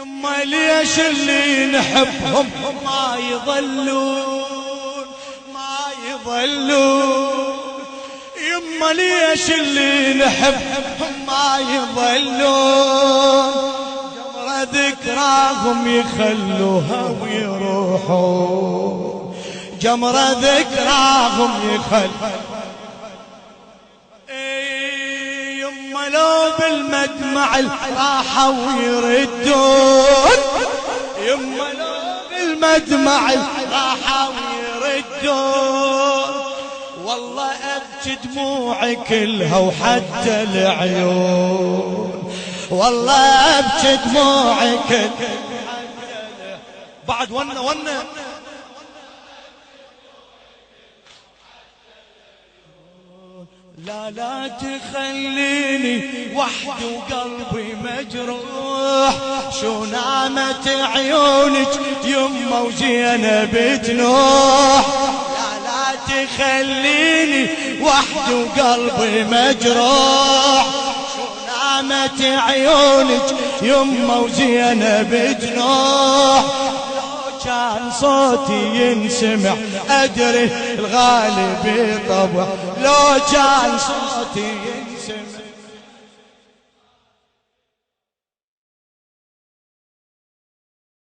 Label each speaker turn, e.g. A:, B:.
A: يما ليش اللي نحبهم ما يظلون ما يظلون، يما ليش اللي نحبهم ما يظلون، جمرة ذكراهم يخلوها ويروحون، جمرة ذكراهم يخلوها. يما لو بالمدمع راحوا ويردون، يما لو بالمدمع راحوا ويردون، والله أبكي دموعي كلها وحتى العيون، والله أبكي دموعي كلها بعد ونه لا لا تخليني وحدي وقلبي مجروح، شو نامت عيونك يما وزينب تنوح، لا لا تخليني وحدي وقلبي مجروح، شو نامت عيونك يما وزينب تنوح، كان صوتي ينسمع أدري الغالب طبع، لو كان صوتي ينسمع